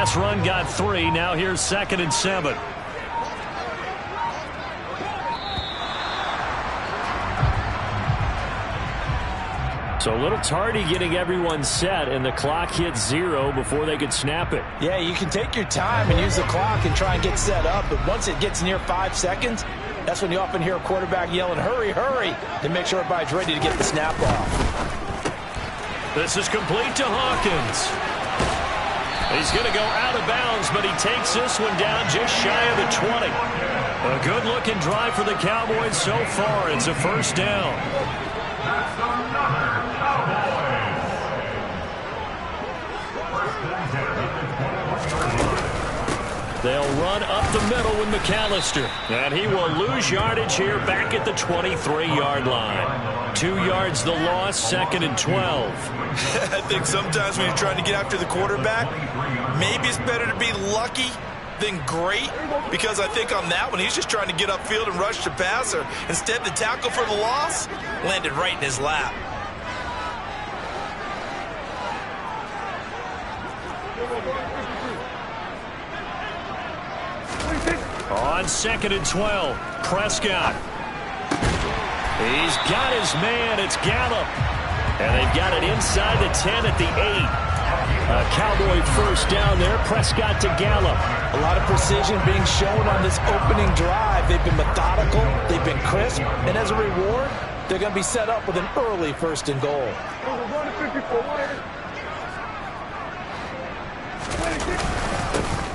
Last run got 3. Now here's 2nd and 7. So a little tardy getting everyone set, and the clock hits 0 before they could snap it. Yeah, you can take your time and use the clock and try and get set up, but once it gets near 5 seconds, that's when you often hear a quarterback yelling, hurry, hurry, to make sure everybody's ready to get the snap off. This is complete to Hawkins. He's going to go out of bounds, but he takes this one down just shy of the 20. A good-looking drive for the Cowboys so far. It's a first down. They'll run up the middle with McAllister. And he will lose yardage here back at the 23-yard line. 2 yards the loss, 2nd and 12. I think sometimes when you're trying to get after the quarterback, maybe it's better to be lucky than great, because I think on that one, he's just trying to get upfield and rush the passer. Instead, the tackle for the loss landed right in his lap. On 2nd and 12, Prescott. He's got his man. It's Gallup. And they've got it inside the 10 at the 8. A Cowboy first down there. Prescott to Gallup. A lot of precision being shown on this opening drive. They've been methodical. They've been crisp. And as a reward, they're going to be set up with an early 1st and goal.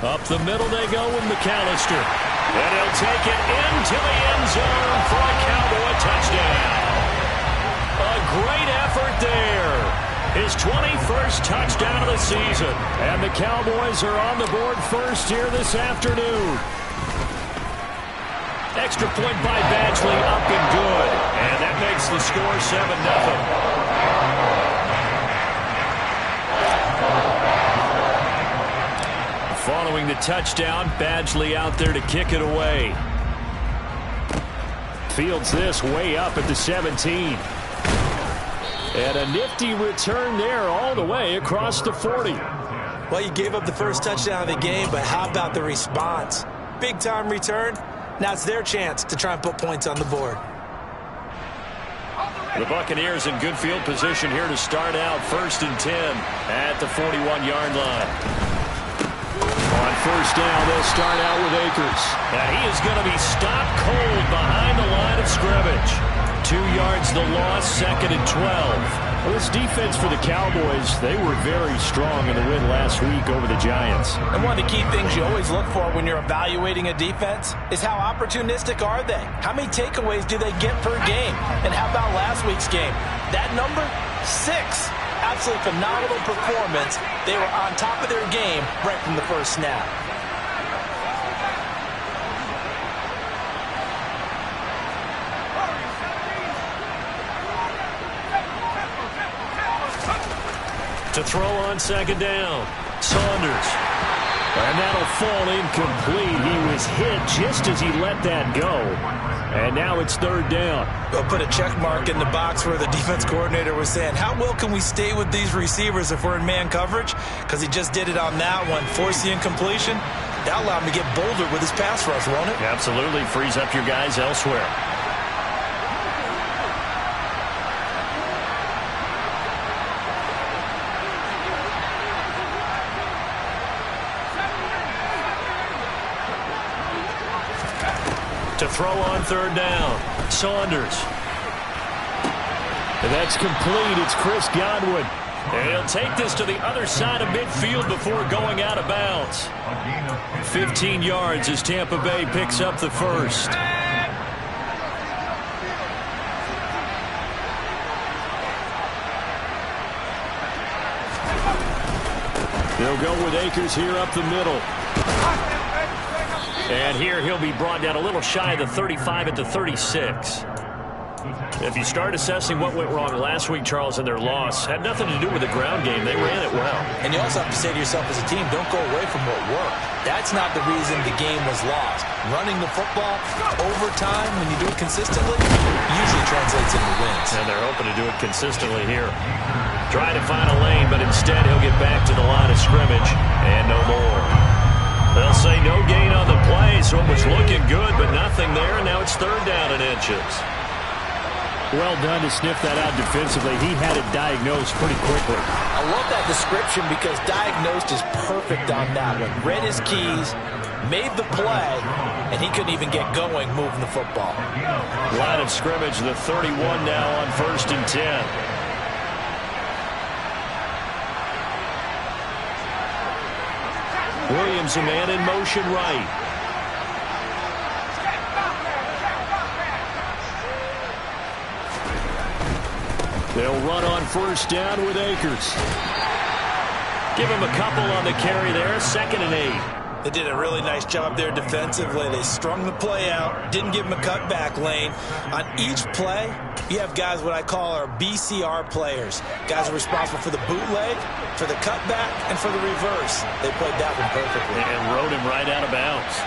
Up the middle they go with McAllister. And he'll take it into the end zone for a Cowboy touchdown. A great effort there. His 21st touchdown of the season. And the Cowboys are on the board first here this afternoon. Extra point by Badgley, up and good. And that makes the score 7-0. Following the touchdown, Badgley out there to kick it away. Fields this way up at the 17. And a nifty return there all the way across the 40. Well, you gave up the first touchdown of the game, but how about the response? Big-time return. Now it's their chance to try and put points on the board. The Buccaneers in good field position here to start out 1st and 10 at the 41-yard line. On first down, they'll start out with Akers. And he is going to be stopped cold behind the line of scrimmage. 2 yards the loss, 2nd and 12. Well, this defense for the Cowboys, they were very strong in the win last week over the Giants. And one of the key things you always look for when you're evaluating a defense is how opportunistic are they? How many takeaways do they get per game? And how about last week's game? That number? 6. Absolutely phenomenal performance. They were on top of their game right from the first snap. To throw on 2nd down, Saunders. And that'll fall incomplete. He was hit just as he let that go. And now it's 3rd down. They'll put a check mark in the box where the defense coordinator was saying, how well can we stay with these receivers if we're in man coverage? Because he just did it on that one. Force the incompletion. That'll allow him to get bolder with his pass rush, won't it? Absolutely. Frees up your guys elsewhere. To throw on 3rd down, Saunders. And that's complete. It's Chris Godwin. And he'll take this to the other side of midfield before going out of bounds. 15 yards as Tampa Bay picks up the first. They'll go with Akers here up the middle. And here he'll be brought down a little shy of the 35 at the 36. If you start assessing what went wrong last week, Charles, in their loss, had nothing to do with the ground game. They ran it well. And you also have to say to yourself as a team, don't go away from what worked. That's not the reason the game was lost. Running the football, overtime, when you do it consistently, usually translates into wins. And they're hoping to do it consistently here. Trying to find a lane, but instead he'll get back to the line of scrimmage and no more. so it was looking good, but nothing there, and now it's third down and inches. Well done to sniff that out defensively. He had it diagnosed pretty quickly. I love that description because diagnosed is perfect on that one. Read his keys, made the play, and he couldn't even get going moving the football. Line of scrimmage, the 31 now on 1st and 10. Williams, a man in motion right. They'll run on 1st down with Akers. Give him a couple on the carry there, 2nd and 8. They did a really nice job there defensively. They strung the play out, didn't give him a cutback lane. On each play, you have guys what I call our BCR players. Guys are responsible for the bootleg, for the cutback, and for the reverse. They played that one perfectly. And rode him right out of bounds.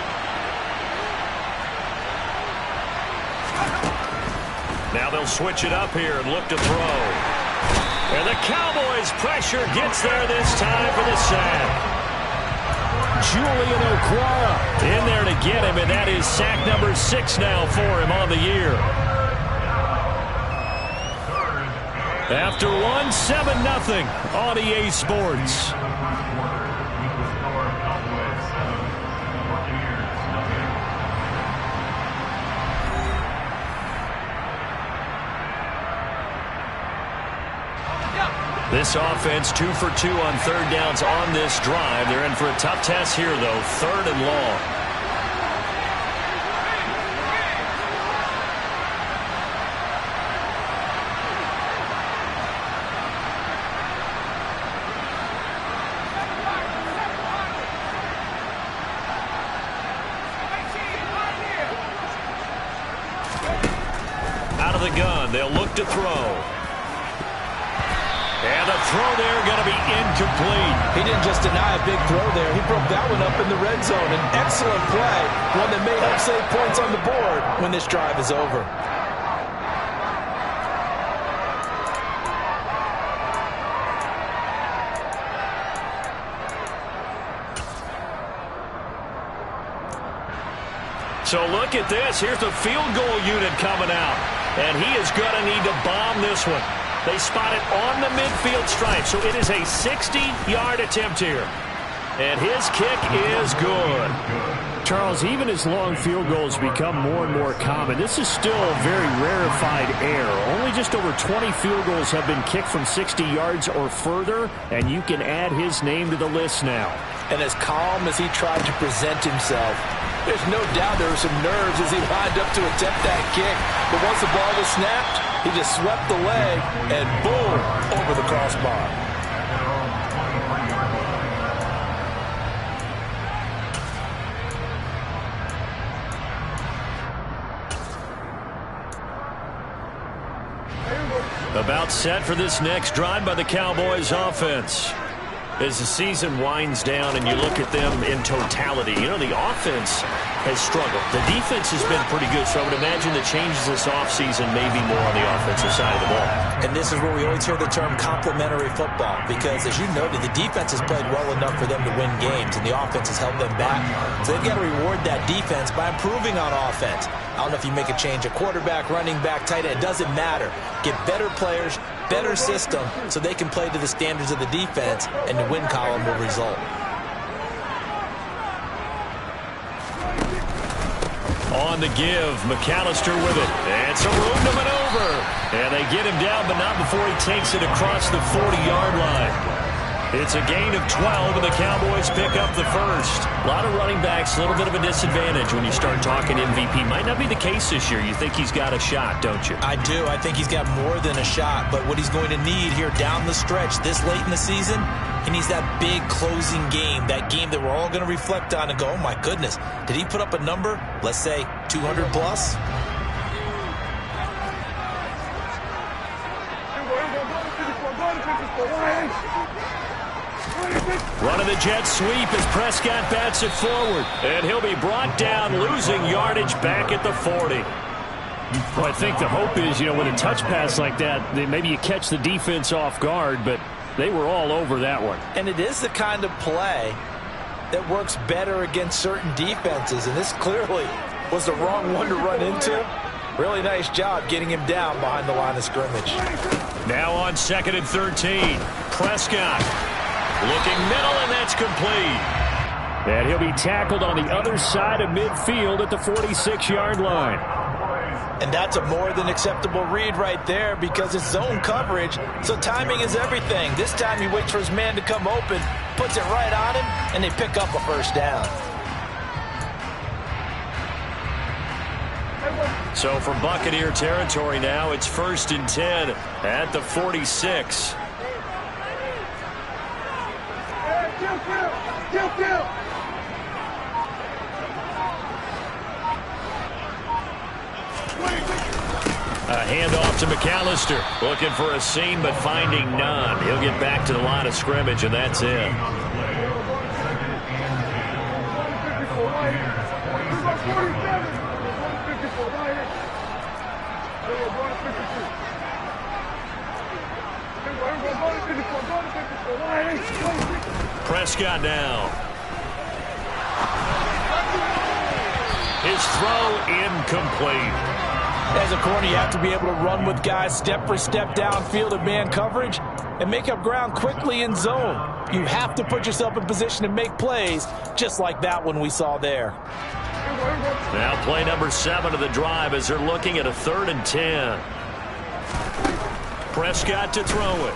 Now they'll switch it up here and look to throw. And the Cowboys' pressure gets there this time for the sack. Julian Okwara in there to get him, and that is sack number 6 now for him on the year. After 1, 7-0 on EA Sports. This offense 2 for 2 on 3rd downs on this drive. They're in for a tough test here, though. 3rd and long. Out of the gun, they'll look to throw. And the throw there going to be incomplete. He didn't just deny a big throw there. He broke that one up in the red zone. An excellent play, one that may help save points on the board when this drive is over. So look at this. Here's the field goal unit coming out. And he is going to need to bomb this one. They spot it on the midfield stripe, so it is a 60-yard attempt here. And his kick is good. Charles, even as long field goals become more and more common, this is still a very rarefied air. Only just over 20 field goals have been kicked from 60 yards or further, and you can add his name to the list now. And as calm as he tried to present himself, there's no doubt there were some nerves as he lined up to attempt that kick. But once the ball was snapped, he just swept the leg and boom, over the crossbar. About set for this next drive by the Cowboys offense. As the season winds down and you look at them in totality, you know, the offense has struggled. The defense has been pretty good, so I would imagine the changes this offseason may be more on the offensive side of the ball. And this is where we always hear the term complementary football, because as you noted, the defense has played well enough for them to win games, and the offense has held them back. So they've got to reward that defense by improving on offense. I don't know if you make a change at quarterback, running back, tight end. It doesn't matter. Get better players, better system, so they can play to the standards of the defense, and the win column will result. On the give, McAllister with it. And some room to maneuver. And they get him down, but not before he takes it across the 40-yard line. It's a gain of 12, and the Cowboys pick up the first. A lot of running backs, a little bit of a disadvantage when you start talking MVP. Might not be the case this year. You think he's got a shot, don't you? I do. I think he's got more than a shot, but what he's going to need here down the stretch this late in the season, he needs that big closing game, that game that we're all going to reflect on and go, oh my goodness, did he put up a number, let's say 200 plus? Running the jet sweep as Prescott bats it forward. And he'll be brought down, losing yardage back at the 40. Well, I think the hope is, you know, with a touch pass like that, maybe you catch the defense off guard, but they were all over that one. And it is the kind of play that works better against certain defenses, and this clearly was the wrong one to run into. Really nice job getting him down behind the line of scrimmage. Now on 2nd and 13. Prescott looking middle, and that's complete. And he'll be tackled on the other side of midfield at the 46-yard line. And that's a more than acceptable read right there because it's zone coverage, so timing is everything. This time he waits for his man to come open, puts it right on him, and they pick up a first down. So from Buccaneer territory now, it's 1st and 10 at the 46. A handoff to McAllister. Looking for a seam, but finding none. He'll get back to the line of scrimmage, and that's it. Prescott now. His throw incomplete. As a corner, you have to be able to run with guys step for step downfield in man coverage and make up ground quickly in zone. You have to put yourself in position to make plays, just like that one we saw there. Now play number 7 of the drive as they're looking at a 3rd and 10. Prescott to throw it.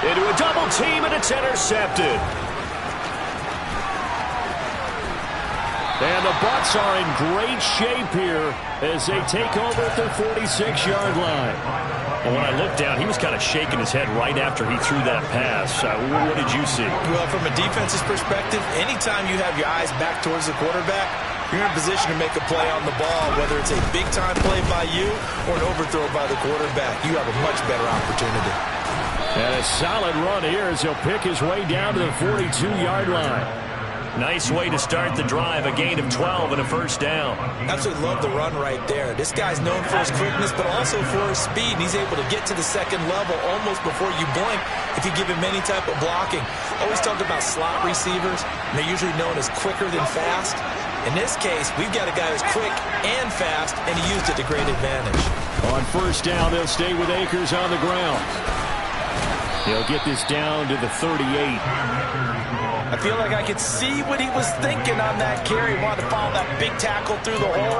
Into a double team, and it's intercepted. And the Bucs are in great shape here as they take over at their 46-yard line. Well, when I looked down, he was kind of shaking his head right after he threw that pass. What did you see? Well, from a defense's perspective, anytime you have your eyes back towards the quarterback, you're in a position to make a play on the ball, whether it's a big-time play by you or an overthrow by the quarterback. You have a much better opportunity. And a solid run here as he'll pick his way down to the 42-yard line. Nice way to start the drive, a gain of 12 and a first down. Absolutely love the run right there. This guy's known for his quickness, but also for his speed. He's able to get to the second level almost before you blink if you give him any type of blocking. Always talked about slot receivers, and they're usually known as quicker than fast. In this case, we've got a guy who's quick and fast, and he used it to great advantage. On first down, they'll stay with Akers on the ground. He'll get this down to the 38. I feel like I could see what he was thinking on that carry. He wanted to follow that big tackle through the hole.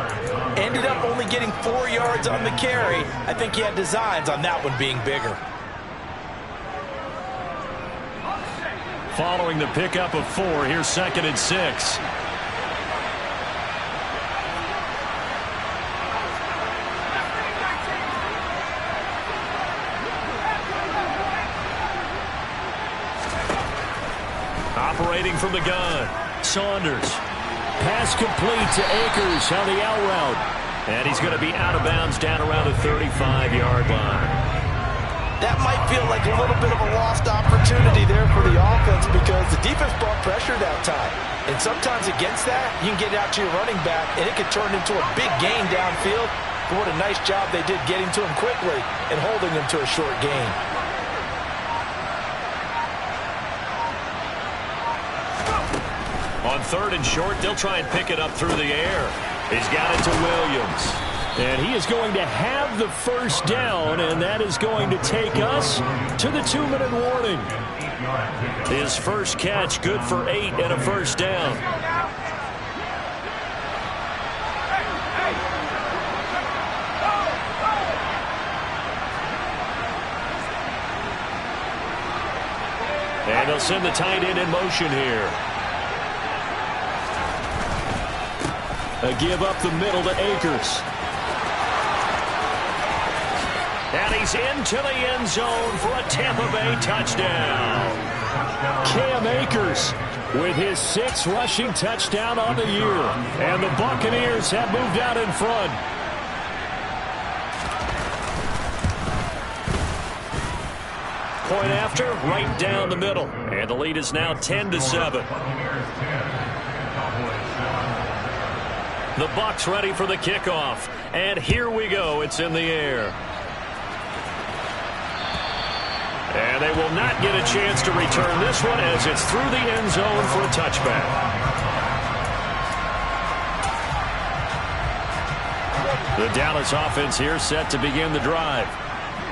Ended up only getting 4 yards on the carry. I think he had designs on that one being bigger. Following the pickup of 4, here's 2nd and 6. Operating from the gun, Saunders. Pass complete to Akers on the out route. And he's going to be out of bounds down around the 35-yard line. That might feel like a little bit of a lost opportunity there for the offense because the defense brought pressure that time. And sometimes against that, you can get out to your running back, and it could turn into a big gain downfield. But what a nice job they did getting to him quickly and holding him to a short gain. On 3rd and short, they'll try and pick it up through the air. He's got it to Williams. And he is going to have the first down, and that is going to take us to the 2-minute warning. His first catch, good for 8 and a first down. And they'll send the tight end in motion here. A give up the middle to Akers. And he's into the end zone for a Tampa Bay touchdown. Cam Akers with his 6th rushing touchdown on the year. And the Buccaneers have moved out in front. Point after, right down the middle. And the lead is now 10-7. The Bucs ready for the kickoff. And here we go. It's in the air. And they will not get a chance to return this one as it's through the end zone for a touchback. The Dallas offense here set to begin the drive.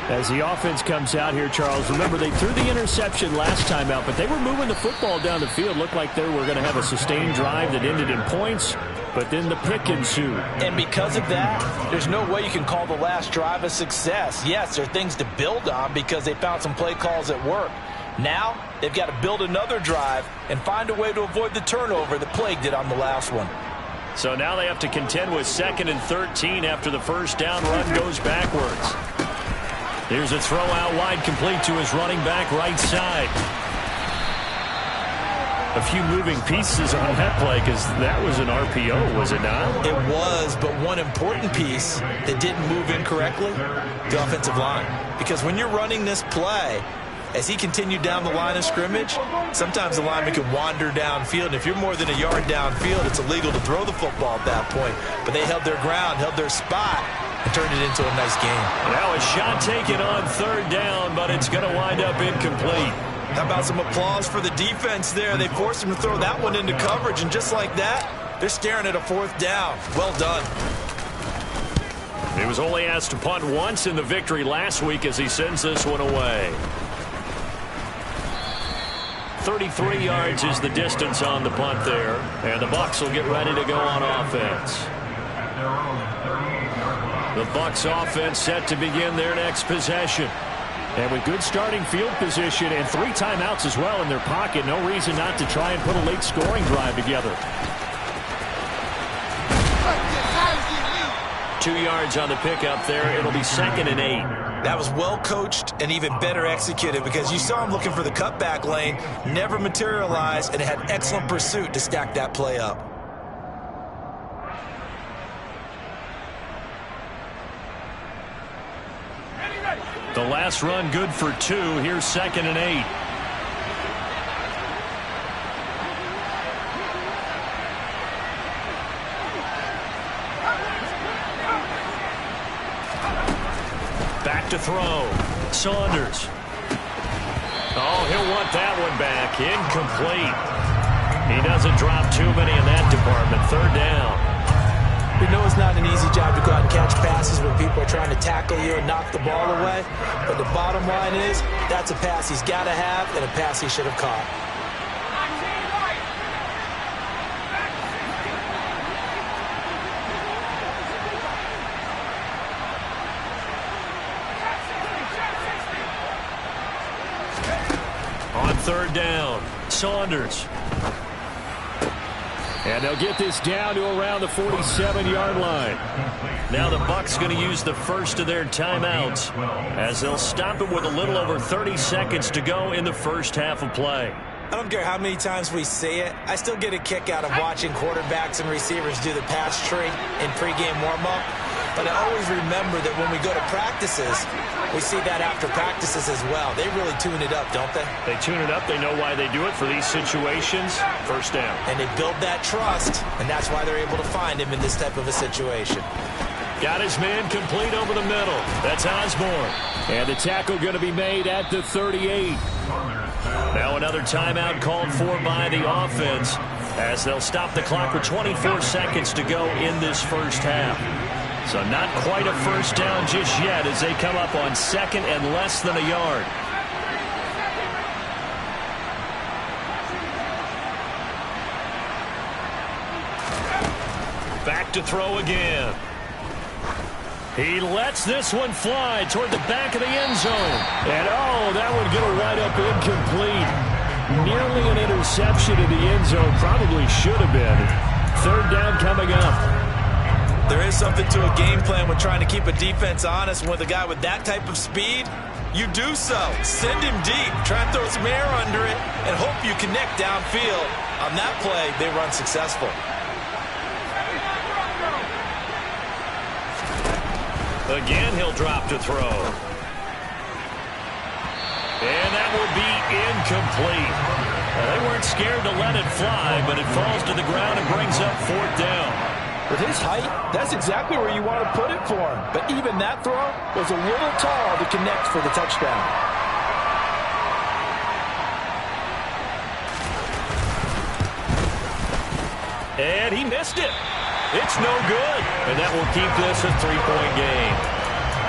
As the offense comes out here, Charles, remember they threw the interception last time out, but they were moving the football down the field. Looked like they were going to have a sustained drive that ended in points, but then the pick ensued. And because of that, there's no way you can call the last drive a success. Yes, there are things to build on because they found some play calls that work. Now, they've got to build another drive and find a way to avoid the turnover that plagued it on the last one. So now they have to contend with 2nd and 13 after the first down run goes backwards. Here's a throw out wide, complete to his running back right side. A few moving pieces on that play because that was an RPO, was it not? It was, but one important piece that didn't move incorrectly, the offensive line. Because when you're running this play, as he continued down the line of scrimmage, sometimes the lineman can wander downfield. And if you're more than a yard downfield, it's illegal to throw the football at that point. But they held their ground, held their spot, and turned it into a nice game. Now a shot taken on 3rd down, but it's going to wind up incomplete. How about some applause for the defense there? They forced him to throw that one into coverage, and just like that, they're staring at a 4th down. Well done. He was only asked to punt once in the victory last week as he sends this one away. 33 yards is the distance on the punt there, and the Bucs will get ready to go on offense. The Bucs offense set to begin their next possession. And with good starting field position and 3 timeouts as well in their pocket, no reason not to try and put a late scoring drive together. 2 yards on the pickup there. It'll be 2nd and 8. That was well coached and even better executed because you saw him looking for the cutback lane, never materialized, and had excellent pursuit to stack that play up. The last run good for 2. Here's 2nd and 8. Back to throw. Saunders. Oh, he'll want that one back. Incomplete. He doesn't drop too many in that department. 3rd down. We know it's not an easy job to go out and catch passes when people are trying to tackle you and knock the ball away. But the bottom line is, that's a pass he's got to have and a pass he should have caught. On 3rd down, Saunders. And they'll get this down to around the 47-yard line. Now the Bucs going to use the first of their timeouts as they'll stop it with a little over 30 seconds to go in the first half of play. I don't care how many times we see it. I still get a kick out of watching quarterbacks and receivers do the pass tree in pregame warm-up. But I always remember that when we go to practices, we see that after practices as well. They really tune it up, don't they? They tune it up. They know why they do it for these situations. 1st down. And they build that trust, and that's why they're able to find him in this type of a situation. Got his man complete over the middle. That's Osborne. And the tackle going to be made at the 38. Now another timeout called for by the offense as they'll stop the clock with 24 seconds to go in this first half. So not quite a 1st down just yet as they come up on 2nd and less than a yard. Back to throw again. He lets this one fly toward the back of the end zone. And, oh, that one going to wind up incomplete. Nearly an interception in the end zone. Probably should have been. 3rd down coming up. There is something to a game plan with trying to keep a defense honest. With a guy with that type of speed, you do so. Send him deep. Try and throw some air under it and hope you connect downfield. On that play, they run successful. Again, he'll drop to throw. And that will be incomplete. They weren't scared to let it fly, but it falls to the ground and brings up 4th down. With his height, that's exactly where you want to put it for him. But even that throw was a little tall to connect for the touchdown. And he missed it. It's no good. And that will keep this a 3-point game.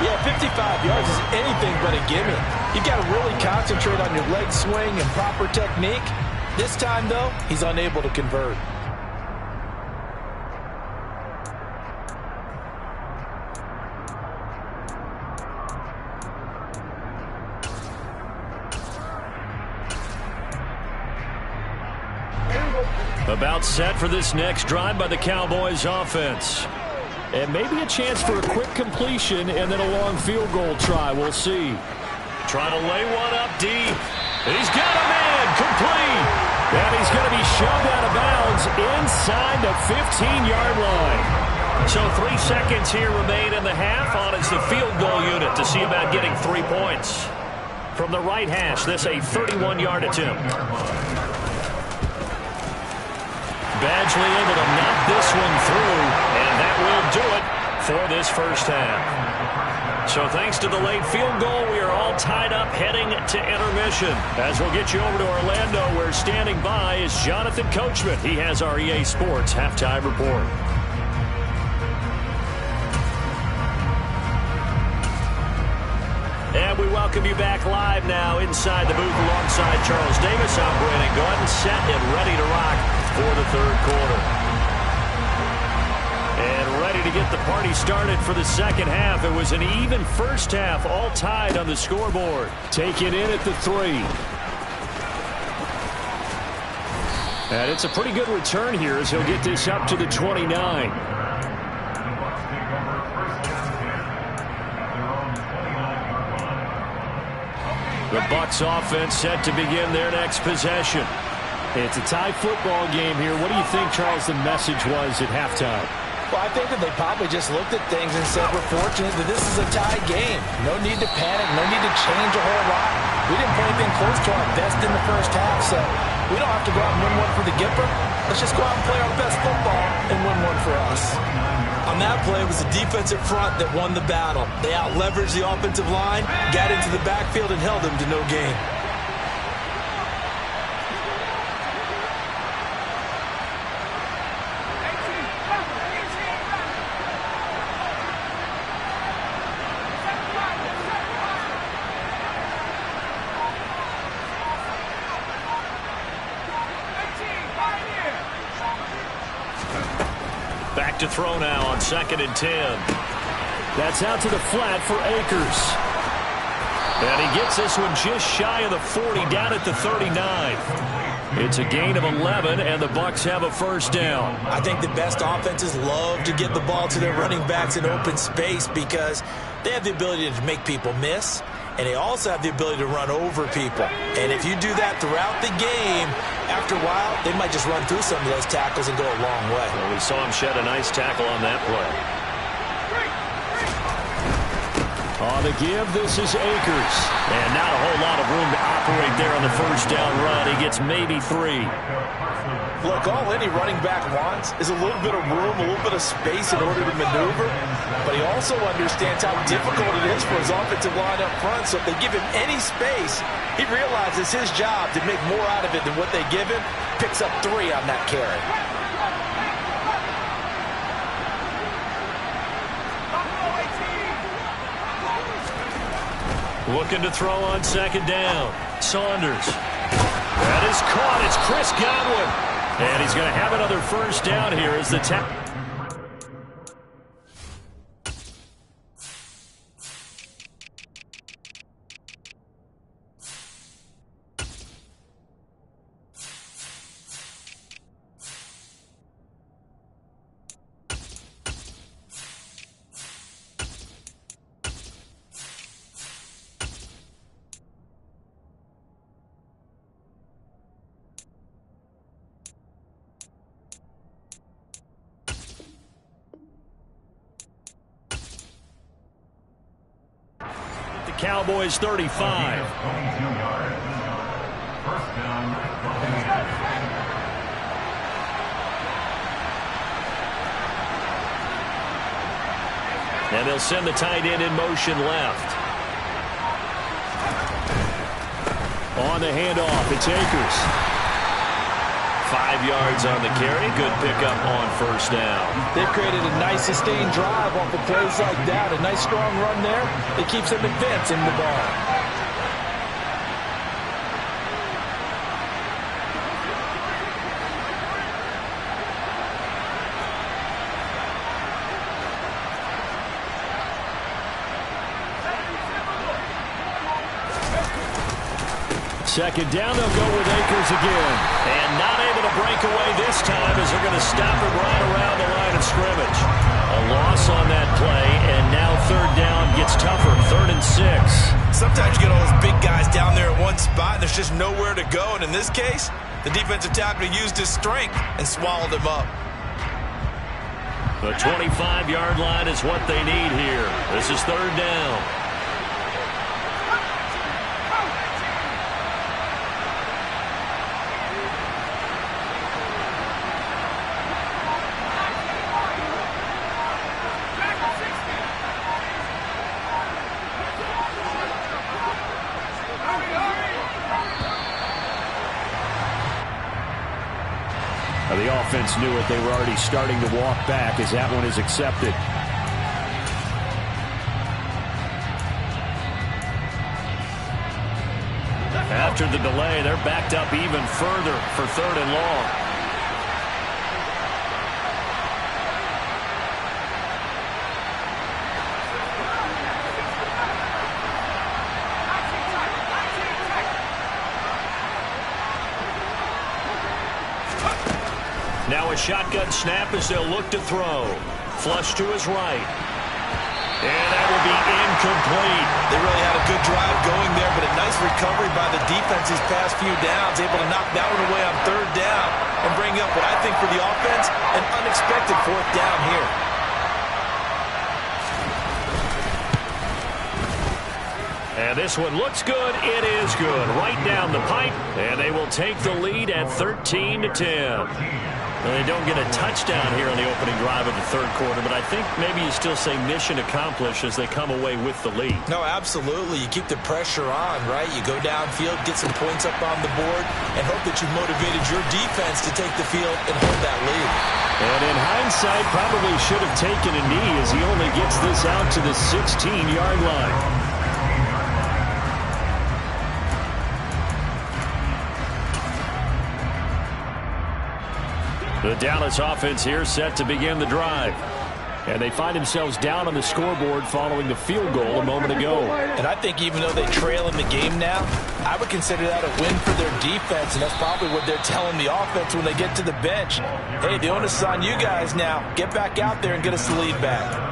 Yeah, 55 yards is anything but a gimme. You've got to really concentrate on your leg swing and proper technique. This time, though, he's unable to convert. About set for this next drive by the Cowboys offense. And maybe a chance for a quick completion and then a long field goal try. We'll see. Trying to lay one up deep. He's got a man complete. And he's going to be shoved out of bounds inside the 15-yard line. So 3 seconds here remain in the half on as the field goal unit to see about getting 3 points. From the right hash, this a 31-yard attempt. Badgley able to knock this one through, and that will do it for this first half. So thanks to the late field goal, we are all tied up heading to intermission. As we'll get you over to Orlando, where standing by is Jonathan Coachman. He has our EA Sports halftime report. And we welcome you back live now inside the booth alongside Charles Davis. I'm Brandon Gordon, set and ready to rock for the third quarter. And ready to get the party started for the second half. It was an even first half, all tied on the scoreboard. Take it in at the 3. And it's a pretty good return here as he'll get this up to the 29. The Bucs offense set to begin their next possession. It's a tie football game here. What do you think, Charles, the message was at halftime? Well, I think that they probably just looked at things and said, we're fortunate that this is a tie game. No need to panic. No need to change a whole lot. We didn't play anything close to our best in the first half, so we don't have to go out and win one for the Gipper. Let's just go out and play our best football and win one for us. On that play, it was the defensive front that won the battle. They out-leveraged the offensive line, got into the backfield, and held them to no gain. Back to throw now on 2nd and 10. That's out to the flat for Akers. And he gets this one just shy of the 40, down at the 39. It's a gain of 11, and the Bucs have a first down. I think the best offenses love to get the ball to their running backs in open space because they have the ability to make people miss, and they also have the ability to run over people. And if you do that throughout the game, after a while, they might just run through some of those tackles and go a long way. Well, we saw him shed a nice tackle on that play. On the give, this is Akers. And not a whole lot of room to operate there on the first down run. He gets maybe 3. Look, all any running back wants is a little bit of room, a little bit of space in order to maneuver. But he also understands how difficult it is for his offensive line up front. So if they give him any space, he realizes his job to make more out of it than what they give him. Picks up 3 on that carry. Looking to throw on 2nd down. Saunders. That is caught. It's Chris Godwin. And he's going to have another first down here as the tackle. Cowboys 35. And they'll send the tight end in motion left. On the handoff, it's Akers. 5 yards on the carry. Good pickup on first down. They've created a nice sustained drive off of plays like that. A nice strong run there. It keeps them advancing the ball. Second down, they'll go with Akers again. And not able to break away this time as they're going to stop him right around the line of scrimmage. A loss on that play, and now third down gets tougher, 3rd and 6. Sometimes you get all those big guys down there in one spot, and there's just nowhere to go. And in this case, the defensive tackle used his strength and swallowed him up. The 25-yard line is what they need here. This is third down. The offense knew it. They were already starting to walk back as that one is accepted. After the delay, they're backed up even further for 3rd and long. Now a shotgun snap as they'll look to throw. Flush to his right. And that will be incomplete. They really had a good drive going there, but a nice recovery by the defense these past few downs. Able to knock that one away on 3rd down and bring up what I think for the offense, an unexpected 4th down here. And this one looks good. It is good. Right down the pipe. And they will take the lead at 13-10. Well, they don't get a touchdown here on the opening drive of the third quarter, but I think maybe you still say mission accomplished as they come away with the lead. No, absolutely. You keep the pressure on, right? You go downfield, get some points up on the board, and hope that you've motivated your defense to take the field and hold that lead. And in hindsight, probably should have taken a knee as he only gets this out to the 16-yard line. The Dallas offense here set to begin the drive. And they find themselves down on the scoreboard following the field goal a moment ago. And I think even though they trail in the game now, I would consider that a win for their defense, and that's probably what they're telling the offense when they get to the bench. Hey, the onus is on you guys now. Get back out there and get us the lead back.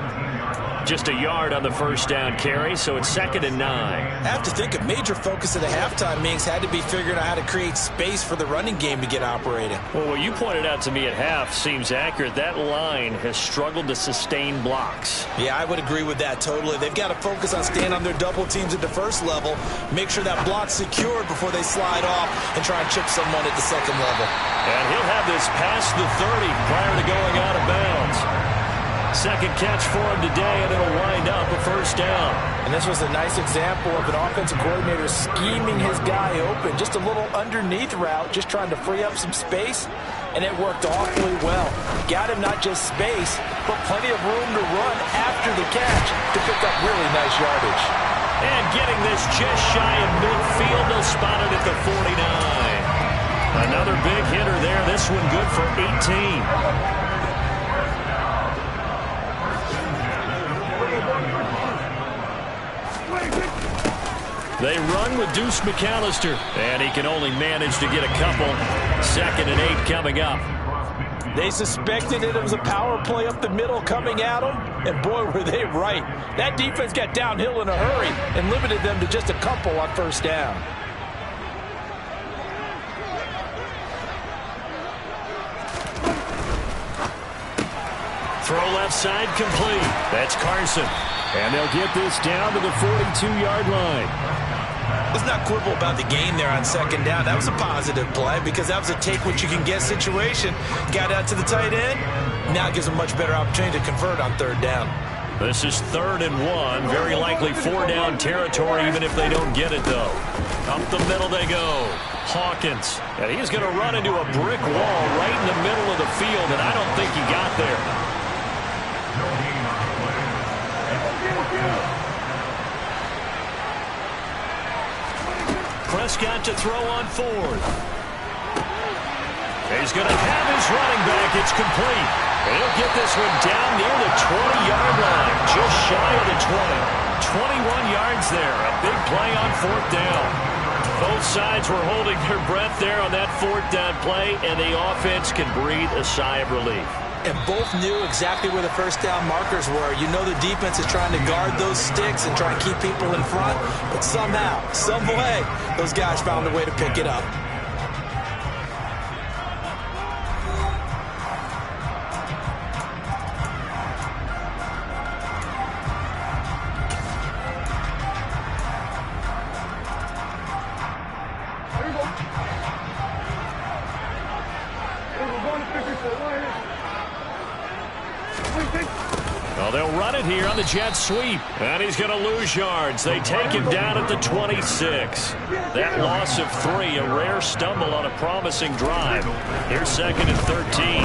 Just a yard on the first down carry, so it's 2nd and 9. I have to think a major focus of the halftime meetings had to be figuring out how to create space for the running game to get operating. Well, what you pointed out to me at half seems accurate. That line has struggled to sustain blocks. Yeah, I would agree with that totally. They've got to focus on staying on their double teams at the first level, make sure that block's secured before they slide off and try and chip someone at the second level. And he'll have this past the 30 prior to going out of bounds. Second catch for him today, and it'll wind up a first down. And this was a nice example of an offensive coordinator scheming his guy open. Just a little underneath route, just trying to free up some space, and it worked awfully well. Got him not just space, but plenty of room to run after the catch to pick up really nice yardage. And getting this just shy of midfield, they'll spot it at the 49. Another big hitter there. This one good for 18. They run with Deuce McAllister, and he can only manage to get a couple. 2nd and 8 coming up. They suspected it was a power play up the middle coming at them, and boy, were they right. That defense got downhill in a hurry and limited them to just a couple on first down. Throw left side complete. That's Carson. And they'll get this down to the 42-yard line. Let's not quibble about the gain there on 2nd down. That was a positive play because that was a take-what-you-can-get situation. Got out to the tight end. Now gives them much better opportunity to convert on 3rd down. This is 3rd and 1. Very likely 4-down territory, even if they don't get it, though. Up the middle they go. Hawkins. And he's going to run into a brick wall right in the middle of the field, and I don't think he got there. Prescott to throw on 4th. He's going to have his running back. It's complete. And he'll get this one down near the 20-yard line, just shy of the 20. 21 yards there. A big play on 4th down. Both sides were holding their breath there on that 4th down play, and the offense can breathe a sigh of relief. And both knew exactly where the first down markers were. You know the defense is trying to guard those sticks and try and keep people in front, but somehow, some way, those guys found a way to pick it up. Well, they'll run it here on the jet sweep. And he's going to lose yards. They take him down at the 26. That loss of 3, a rare stumble on a promising drive. Here's 2nd and 13.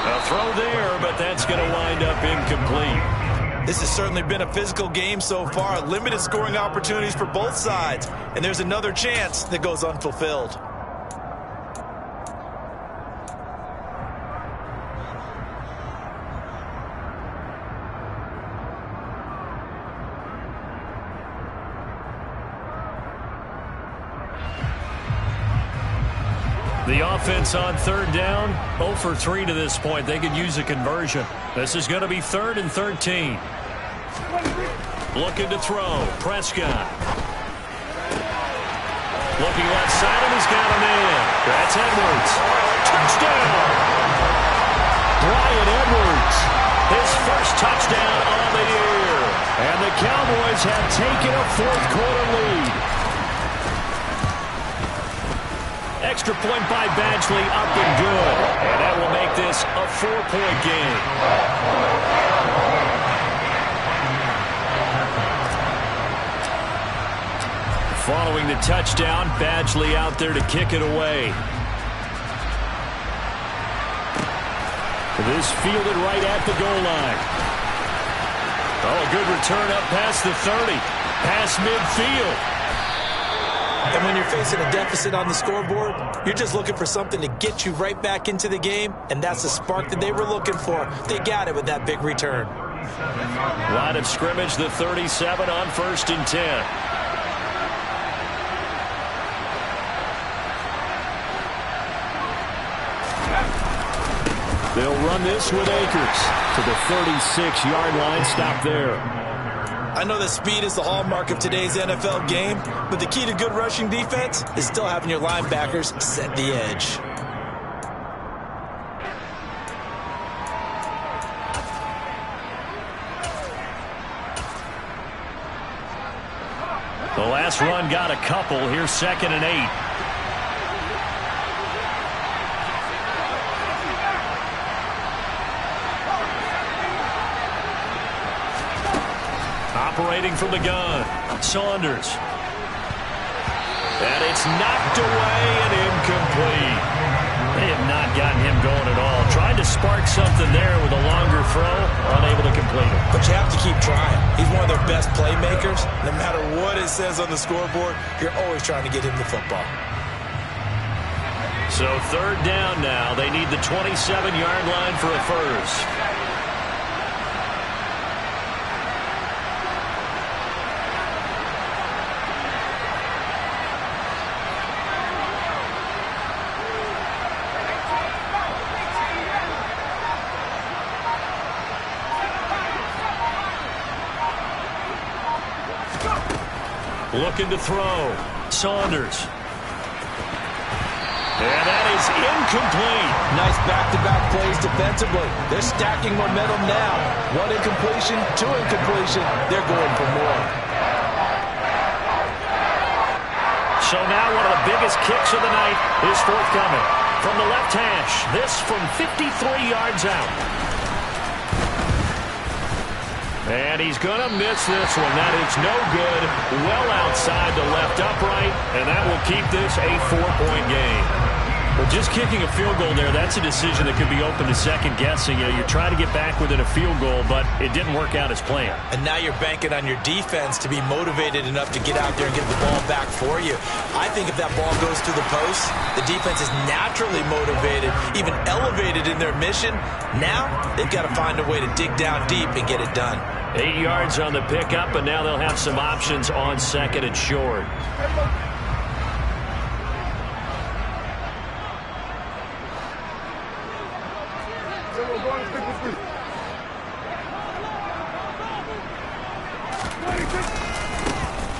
A throw there, but that's going to wind up incomplete. This has certainly been a physical game so far. Limited scoring opportunities for both sides. And there's another chance that goes unfulfilled. The offense on 3rd down, 0 for 3 to this point. They could use a conversion. This is going to be 3rd and 13. Looking to throw. Prescott. Looking left side, and he's got him in. That's Edwards. Touchdown! Bryan Edwards. His first touchdown on the year. And the Cowboys have taken a 4th quarter lead. Extra point by Badgley, up and good. And that will make this a 4-point game. Following the touchdown, Badgley out there to kick it away. This fielded right at the goal line. Oh, a good return up past the 30. Past midfield. And when you're facing a deficit on the scoreboard, you're just looking for something to get you right back into the game, and that's the spark that they were looking for. They got it with that big return. Line of scrimmage, the 37 on 1st and 10. They'll run this with Akers to the 36-yard line. Stop there. I know that speed is the hallmark of today's NFL game, but the key to good rushing defense is still having your linebackers set the edge. The last run got a couple. Here's 2nd and 8. Operating from the gun, Saunders. And it's knocked away and incomplete. They have not gotten him going at all. Tried to spark something there with a longer throw, unable to complete it. But you have to keep trying. He's one of their best playmakers. No matter what it says on the scoreboard, you're always trying to get him the football. So 3rd down now. They need the 27-yard line for a first. Looking to throw. Saunders. And that is incomplete. Nice back-to-back plays defensively. They're stacking momentum now. 1 incompletion, 2 incompletion. They're going for more. So now one of the biggest kicks of the night is forthcoming. from the left hash. This from 53 yards out. And he's going to miss this one. That is no good. Well outside the left upright, and that will keep this a 4-point game. Well, just kicking a field goal there, that's a decision that could be open to second guessing. You know, you're trying to get back within a field goal, but it didn't work out as planned. And now you're banking on your defense to be motivated enough to get out there and get the ball back for you. I think if that ball goes to the post, the defense is naturally motivated, even elevated in their mission. Now they've got to find a way to dig down deep and get it done. 8 yards on the pickup, and now they'll have some options on second and short.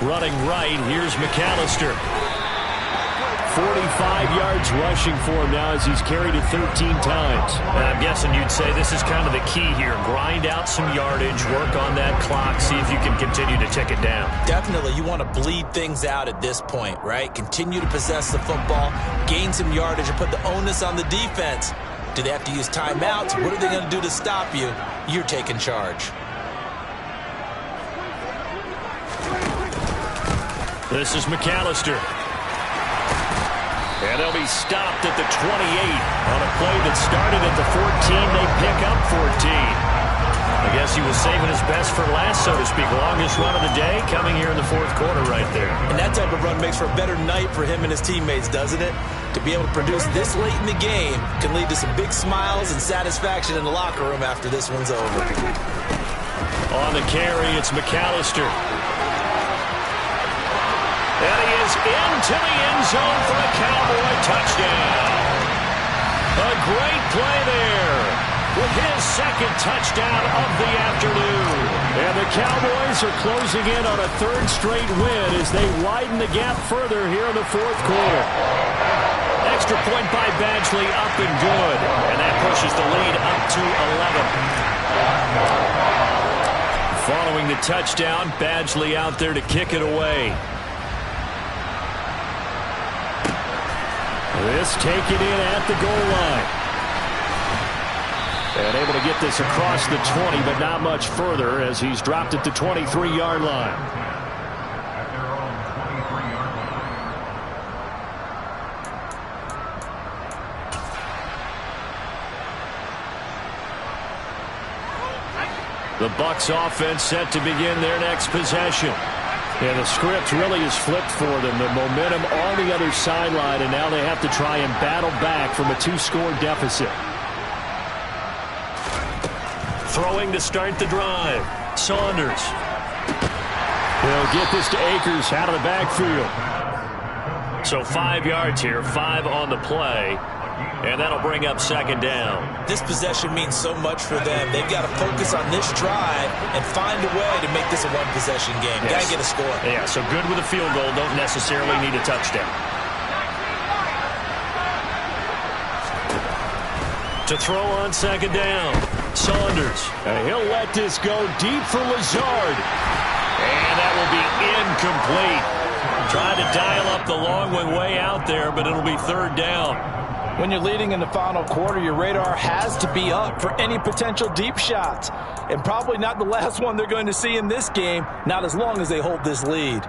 Running right, here's McAllister. 45 yards rushing for him now as he's carried it 13 times. And I'm guessing you'd say this is kind of the key here. Grind out some yardage, work on that clock, see if you can continue to tick it down. Definitely, you want to bleed things out at this point, right? Continue to possess the football, gain some yardage, and put the onus on the defense. Do they have to use timeouts? What are they going to do to stop you? You're taking charge. This is McAllister. And they'll be stopped at the 28 on a play that started at the 14. They pick up 14. I guess he was saving his best for last, so to speak. Longest run of the day coming here in the fourth quarter right there. And that type of run makes for a better night for him and his teammates, doesn't it? To be able to produce this late in the game can lead to some big smiles and satisfaction in the locker room after this one's over. On the carry, it's McAllister. And he is into the end zone for a Cowboy touchdown. A great play there with his second touchdown of the afternoon. And the Cowboys are closing in on a third straight win as they widen the gap further here in the fourth quarter. Extra point by Badgley, up and good. And that pushes the lead up to 11. Following the touchdown, Badgley out there to kick it away. This taken in at the goal line. And able to get this across the 20, but not much further as he's dropped at the 23-yard line. The Bucs offense set to begin their next possession. And the script really is flipped for them. The momentum on the other sideline, and now they have to try and battle back from a 2-score deficit. Throwing to start the drive. Saunders. They'll get this to Akers out of the backfield. So 5 yards here, 5 on the play. And that'll bring up second down. This possession means so much for them. They've got to focus on this drive and find a way to make this a one-possession game. Yes. Got to get a score. Yeah, so good with a field goal. Don't necessarily need a touchdown. To throw on second down. Saunders. And he'll let this go deep for Lazard. And that will be incomplete. Tried to dial up the long one way out there, but it'll be third down. When you're leading in the final quarter, your radar has to be up for any potential deep shots. And probably not the last one they're going to see in this game, not as long as they hold this lead.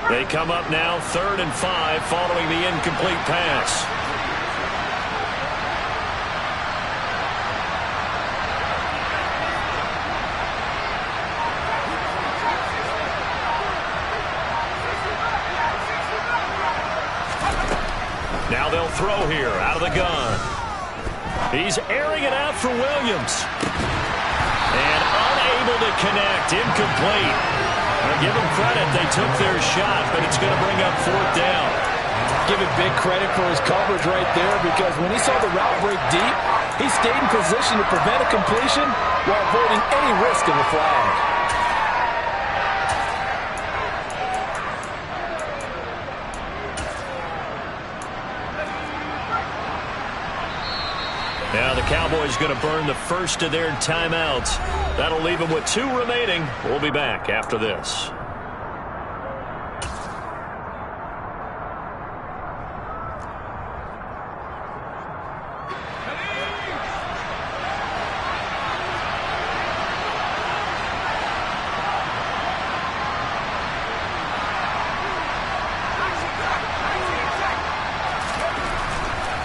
They come up now 3rd and 5 following the incomplete pass. Now they'll throw here out of the gun. He's airing it out for Williams. And unable to connect. Incomplete. Now give them credit. They took their shot, but it's going to bring up 4th down. Give it big credit for his coverage right there, because when he saw the route break deep, he stayed in position to prevent a completion while avoiding any risk of a flag. Now the Cowboys going to burn the first of their timeouts. That'll leave them with 2 remaining. We'll be back after this.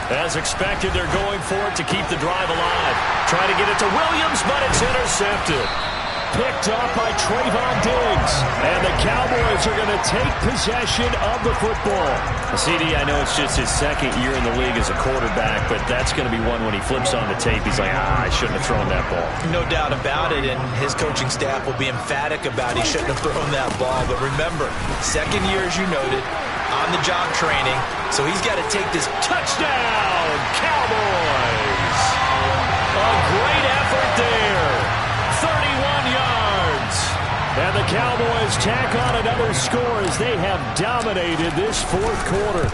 As expected, they're going for it to keep the drive alive. Trying to get it to Williams, but it's intercepted. Picked up by Trayvon Diggs. And the Cowboys are going to take possession of the football. CD, I know it's just his second year in the league as a quarterback, but that's going to be one when he flips on the tape. He's like, I shouldn't have thrown that ball. No doubt about it, and his coaching staff will be emphatic about he shouldn't have thrown that ball. But remember, second year, as you noted, on-the-job training, so he's got to take this. Touchdown, Cowboys! A great effort there. 31 yards. And the Cowboys tack on another score as they have dominated this fourth quarter.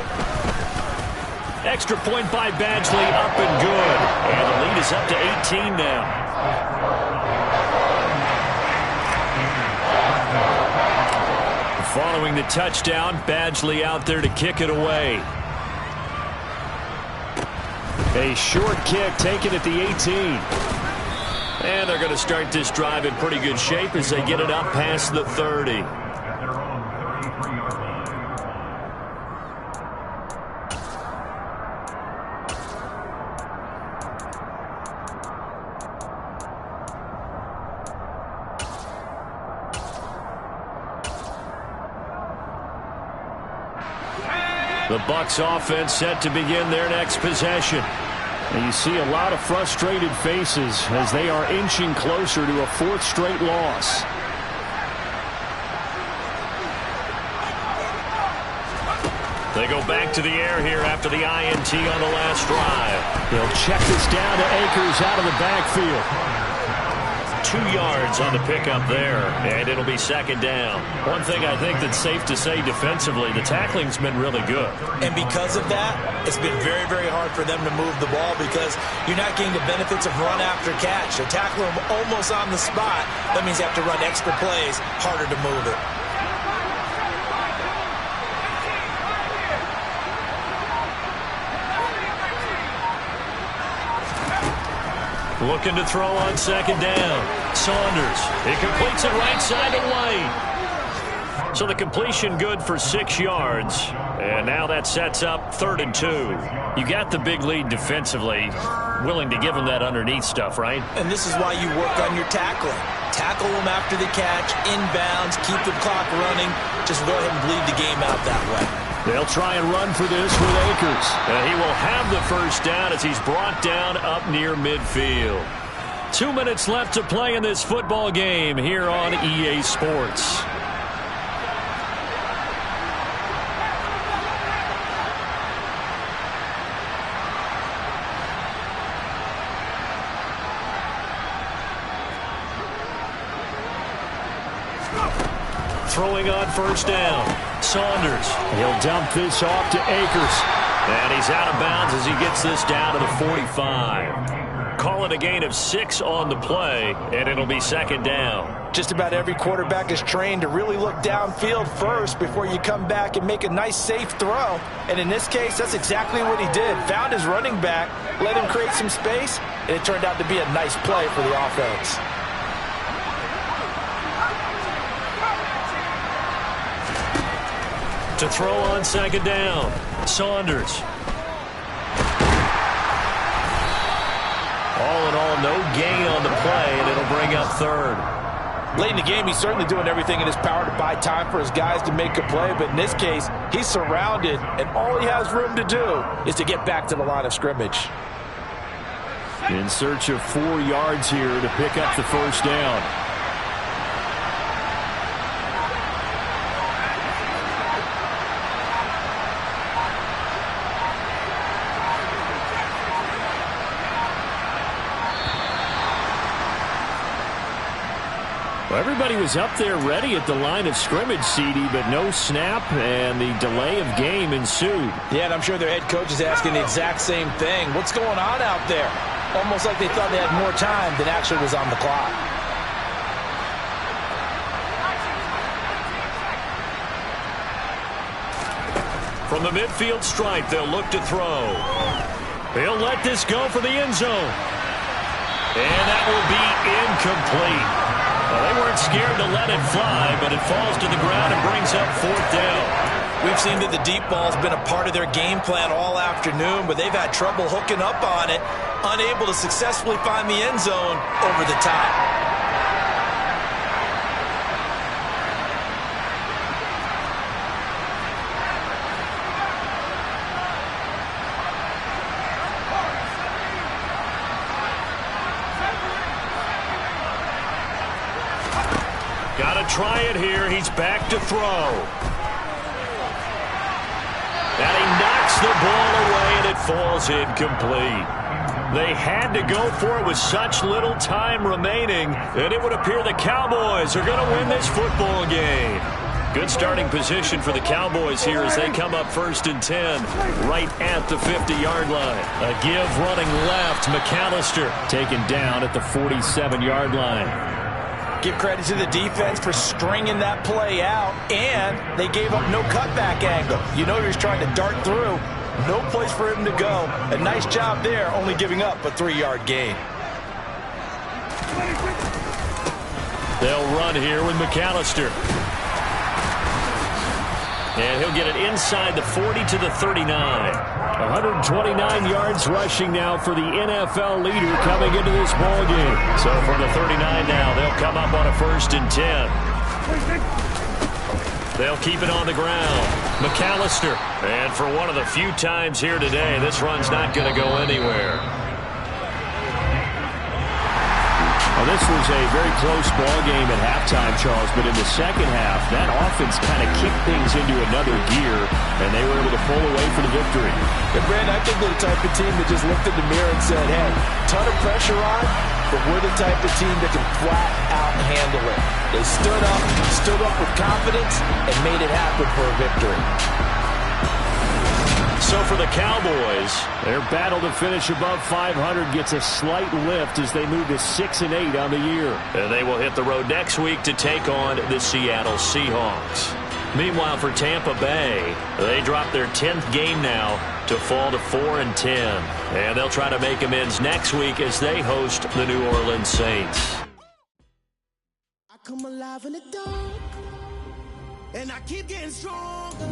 Extra point by Badgley, up and good. And the lead is up to 18 now. Following the touchdown, Badgley out there to kick it away. A short kick taken at the 18. And they're going to start this drive in pretty good shape as they get it up past the 30. The Bucs offense set to begin their next possession. And you see a lot of frustrated faces as they are inching closer to a 4th straight loss. They go back to the air here after the INT on the last drive. They'll check this down to Akers out of the backfield. 2 yards on the pickup there, and it'll be second down. One thing I think that's safe to say defensively, the tackling's been really good. And because of that, it's been very, very hard for them to move the ball because you're not getting the benefits of run after catch. They tackle them almost on the spot. That means you have to run extra plays, harder to move it. Looking to throw on second down. Saunders. He completes it right side to White. So the completion good for 6 yards. And now that sets up 3rd and 2. You got the big lead defensively. Willing to give them that underneath stuff, right? And this is why you work on your tackling. Tackle them after the catch, inbounds, keep the clock running. Just go ahead and bleed the game out that way. They'll try and run for this with Akers. He will have the first down as he's brought down up near midfield. 2 minutes left to play in this football game here on EA Sports. Throwing on first down. Saunders. He'll dump this off to Akers. And he's out of bounds as he gets this down to the 45. Call it a gain of 6 on the play, and it'll be second down. Just about every quarterback is trained to really look downfield first before you come back and make a nice, safe throw. And in this case, that's exactly what he did. Found his running back, let him create some space, and it turned out to be a nice play for the offense. To throw on second down, Saunders. All in all, no gain on the play, and it'll bring up 3rd. Late in the game, he's certainly doing everything in his power to buy time for his guys to make a play, but in this case, he's surrounded, and all he has room to do is to get back to the line of scrimmage. In search of 4 yards here to pick up the first down. Well, everybody was up there ready at the line of scrimmage, CD, but no snap, and the delay of game ensued. Yeah, and I'm sure their head coach is asking the exact same thing. What's going on out there? Almost like they thought they had more time than actually was on the clock. From the midfield stripe, they'll look to throw. He'll let this go for the end zone. And that will be incomplete. Well, they weren't scared to let it fly, but it falls to the ground and brings up 4th down. We've seen that the deep ball's been a part of their game plan all afternoon, but they've had trouble hooking up on it, unable to successfully find the end zone over the top. Got to try it here. He's back to throw. And he knocks the ball away, and it falls incomplete. They had to go for it with such little time remaining, and it would appear the Cowboys are going to win this football game. Good starting position for the Cowboys here as they come up 1st and 10 right at the 50-yard line. A give running left. McAllister taken down at the 47-yard line. Give credit to the defense for stringing that play out, and they gave up no cutback angle. You know he was trying to dart through. No place for him to go. A nice job there, only giving up a 3-yard gain. They'll run here with McAllister. And he'll get it inside the 40 to the 39. 129 yards rushing now for the NFL leader coming into this ball game. So from the 39 now, they'll come up on a 1st and 10. They'll keep it on the ground. McAllister. And for one of the few times here today, this run's not going to go anywhere. Well, this was a very close ball game at halftime, Charles, but in the second half, that offense kind of kicked things into another gear, and they were able to pull away for the victory. And, Brand, I think they're the type of team that just looked in the mirror and said, hey, ton of pressure on, but we're the type of team that can flat out handle it. They stood up with confidence, and made it happen for a victory. So for the Cowboys, their battle to finish above 500 gets a slight lift as they move to 6-8 on the year. And they will hit the road next week to take on the Seattle Seahawks. Meanwhile, for Tampa Bay, they drop their 10th game now to fall to 4-10. And they'll try to make amends next week as they host the New Orleans Saints. I come alive in the dark, and I keep getting stronger.